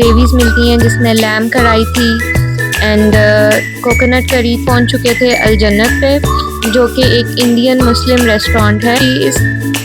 Gravies मिलती हैं जिसमें लैम कढ़ाई थी एंड कोकोनट करी पहुंच चुके थे अल जन्नत पे, जो कि एक इंडियन मुस्लिम रेस्टोरेंट है। इस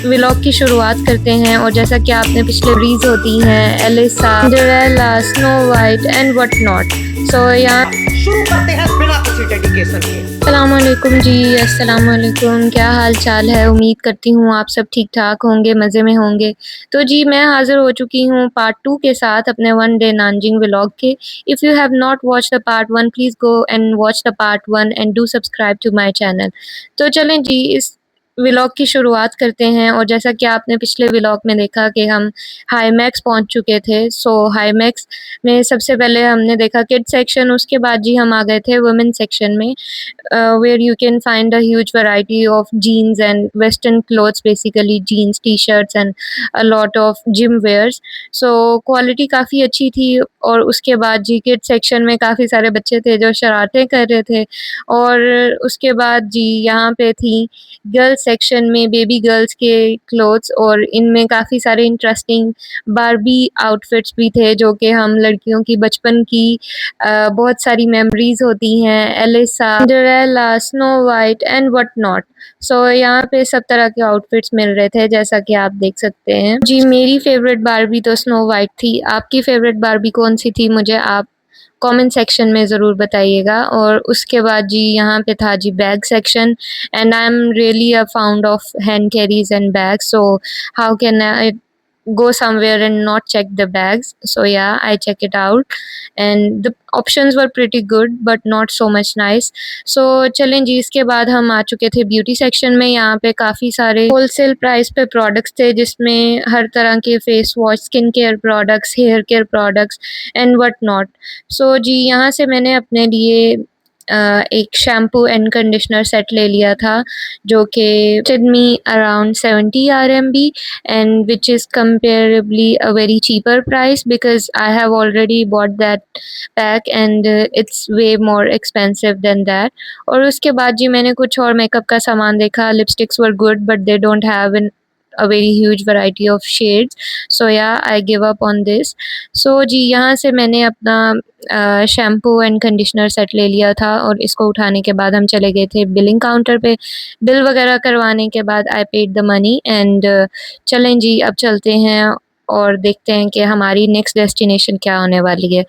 व्लॉग की शुरुआत करते हैं और जैसा कि आपने पिछले रीज होती हैं Elisa, Cinderella, Snow White and what not. So यहाँ शुरू करते हैं बिना किसी डेडिकेशन के। अस्सलामुअलैकुम जी, अस्सलामुअलैकुम। क्या हाल चाल है? उम्मीद करती हूँ आप सब ठीक ठाक होंगे, मज़े में होंगे। तो जी मैं हाज़िर हो चुकी हूँ पार्ट 2 के साथ अपने वन डे नानजिंग व्लॉग के। If you have not watch the part 1 please go and watch the part 1 and do subscribe to my channel. तो चलें जी इस व्लॉग की शुरुआत करते हैं और जैसा कि आपने पिछले व्लॉग में देखा कि हम हाईमैक्स पहुँच चुके थे। सो हाईमैक्स में सबसे पहले हमने देखा किड्स सेक्शन, उसके बाद जी हम आ गए थे वुमेन सेक्शन में, where you can find a huge variety of jeans and western clothes, basically jeans, t-shirts and a lot of gym wears. So quality काफ़ी अच्छी थी। और उसके बाद जी किड्स सेक्शन में काफ़ी सारे बच्चे थे जो शरारतें कर रहे थे। और उसके बाद जी यहाँ पे थी गर्ल्स सेक्शन में बेबी गर्ल्स के क्लोथ्स, और इनमें काफ़ी सारे इंटरेस्टिंग बारबी आउटफिट्स भी थे जो कि हम लड़कियों की बचपन की बहुत सारी मेमोरीज होती हैं, Elisa, Cinderella, Snow White and what not. So यहाँ पे सब तरह के आउटफिट्स मिल रहे थे जैसा कि आप देख सकते हैं। जी मेरी फेवरेट बारबी तो स्नो वाइट थी। आपकी फेवरेट बारबी कौन सी थी मुझे आप कमेंट सेक्शन में ज़रूर बताइएगा। और उसके बाद जी यहाँ पे था जी bag section, and I am really a fond of hand carries and bags, so how can I go somewhere and not check the bags. So yeah, I check it out and the options were pretty good but not so much nice. So चलें जी इसके बाद हम आ चुके थे beauty section में। यहाँ पे काफ़ी सारे होलसेल प्राइस पे प्रोडक्ट्स थे जिसमें हर तरह के face wash, skin care products, hair care products and what not. So जी यहाँ से मैंने अपने लिए एक शैम्पू एंड कंडीशनर सेट ले लिया था जो कि cost me around 70 RMB and which is comparably a very cheaper price because I have already bought that pack and it's way more expensive than that. और उसके बाद जी मैंने कुछ और मेकअप का सामान देखा। Lipsticks were good but they don't have a very huge variety of shades, so yeah I give up on this. So जी यहाँ से मैंने अपना शैम्पू एंड कंडीशनर सेट ले लिया था और इसको उठाने के बाद हम चले गए थे बिलिंग काउंटर पे। बिल वगैरह करवाने के बाद I paid the money and चलें जी अब चलते हैं और देखते हैं कि हमारी नेक्स्ट डेस्टिनेशन क्या होने वाली है।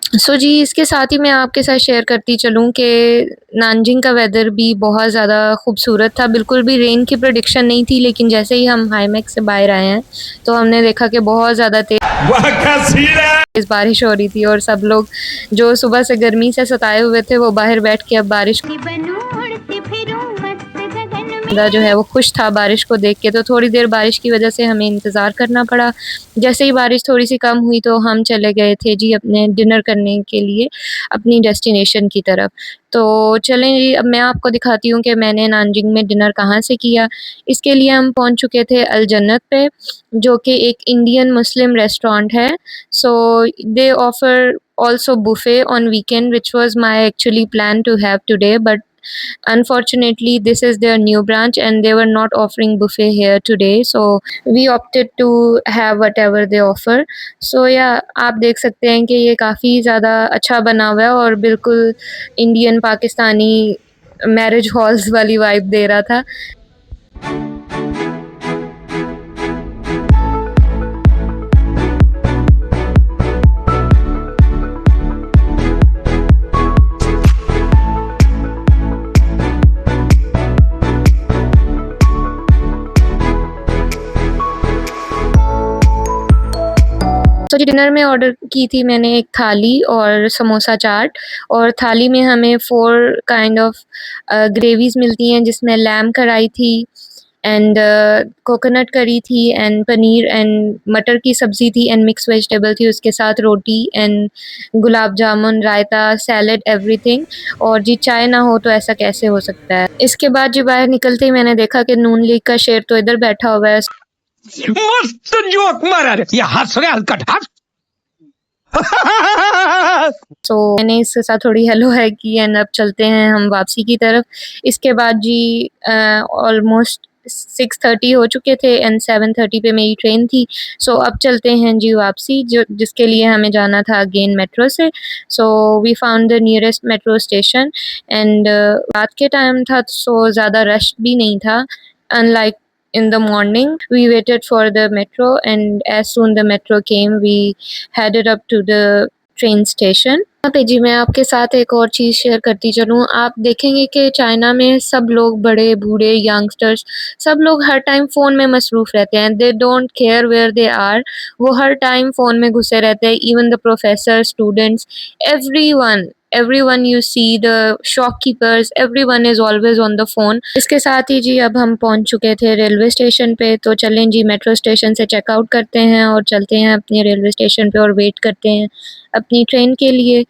सो जी इसके साथ ही मैं आपके साथ शेयर करती चलूँ कि नानजिंग का वेदर भी बहुत ज़्यादा खूबसूरत था। बिल्कुल भी रेन की प्रेडिक्शन नहीं थी, लेकिन जैसे ही हम हाईमैक्स से बाहर आए हैं तो हमने देखा कि बहुत ज़्यादा तेज़ बारिश हो रही थी और सब लोग जो सुबह से गर्मी से सताए हुए थे वो बाहर बैठ के अब बारिश जो है वो खुश था बारिश को देख के। तो थोड़ी देर बारिश की वजह से हमें इंतज़ार करना पड़ा। जैसे ही बारिश थोड़ी सी कम हुई तो हम चले गए थे जी अपने डिनर करने के लिए अपनी डेस्टिनेशन की तरफ। तो चलें जी अब मैं आपको दिखाती हूँ कि मैंने नानजिंग में डिनर कहाँ से किया। इसके लिए हम पहुँच चुके थे अल जन्नत पे, जो कि एक इंडियन मुस्लिम रेस्टोरेंट है। सो दे offer also buffet on weekend, which was my actually plan to have today, but unfortunately this is their new branch and they were not offering buffet here today, so we opted to have whatever they offer. So yeah आप देख सकते हैं कि ये काफ़ी ज़्यादा अच्छा बना हुआ है और बिल्कुल इंडियन पाकिस्तानी मैरिज हॉल्स वाली वाइब दे रहा था। तो जी डिनर में ऑर्डर की थी मैंने एक थाली और समोसा चाट, और थाली में हमें 4 काइंड ऑफ ग्रेवीज़ मिलती हैं जिसमें लैम कढ़ाई थी एंड कोकोनट करी थी एंड पनीर एंड मटर की सब्ज़ी थी एंड मिक्स वेजिटेबल थी, उसके साथ roti and gulab jamun, raita, salad, everything. और जी चाय ना हो तो ऐसा कैसे हो सकता है। इसके बाद जी बाहर निकलते ही मैंने देखा कि नून लीग का शेर तो इधर बैठा हुआ है। मस्त जोक मारा रे, ये हंस रहे हलकट हंस। तो मैंने इसके साथ थोड़ी हेलो है की एंड अब चलते हैं हम वापसी की तरफ। इसके बाद जी ऑलमोस्ट 6:30 हो चुके थे एंड 7:30 पे मेरी ट्रेन थी। सो अब चलते हैं जी वापसी, जो जिसके लिए हमें जाना था अगेन मेट्रो से। So we found the nearest metro station and रात के टाइम था, सो ज़्यादा रश भी नहीं था। Unlike in the morning, we waited for the metro, and as soon the metro came, we headed up to the train station. यहाँ पे जी मैं आपके साथ एक और चीज़ शेयर करती चलूँ। आप देखेंगे कि चाइना में सब लोग, बड़े बूढ़े, यंगस्टर्स, सब लोग हर टाइम फ़ोन में मसरूफ़ रहते हैं। They don't care where they are, वो हर टाइम फ़ोन में घुसे रहते हैं। Even the professor, students, everyone everyone you see, the shopkeepers, everyone is always on the phone. इसके साथ ही जी अब हम पहुँच चुके थे रेलवे स्टेशन पे, तो चलें जी मेट्रो स्टेशन से चेकआउट करते हैं और चलते हैं अपने रेलवे स्टेशन पे और वेट करते हैं अपनी ट्रेन के लिए।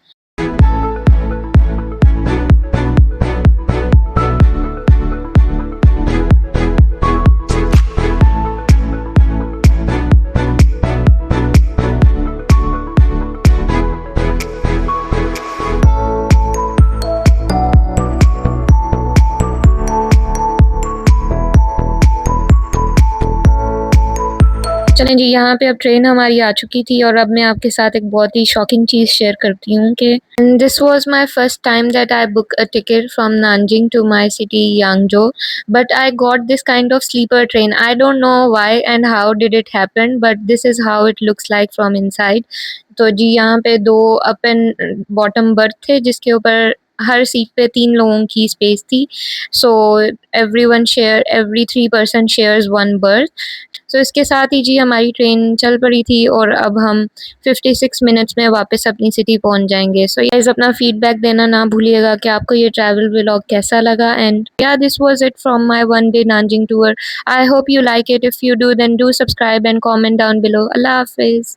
चलें जी, यहाँ पे अब ट्रेन हमारी आ चुकी थी और अब मैं आपके साथ एक बहुत ही शॉकिंग चीज़ शेयर करती हूँ कि this was my first time that I book a ticket from Nanjing to my city Yangzhou, but I got this kind of sleeper train. I don't know why and how did it happen, but this is how it looks like from inside. तो जी यहाँ पे 2 up and bottom birth थे, जिसके ऊपर हर seat पे 3 लोगों की स्पेस थी। So every 3 person shares 1 berth. So इसके साथ ही जी हमारी ट्रेन चल पड़ी थी और अब हम 56 मिनट्स में वापस अपनी सिटी पहुंच जाएंगे। सो गाइस, अपना फीडबैक देना ना भूलिएगा कि आपको ये ट्रैवल व्लॉग कैसा लगा। And yeah this was it from my one day Nanjing tour. I hope you like it. If you do, then do subscribe and comment down below. अल्लाह हाफिज़।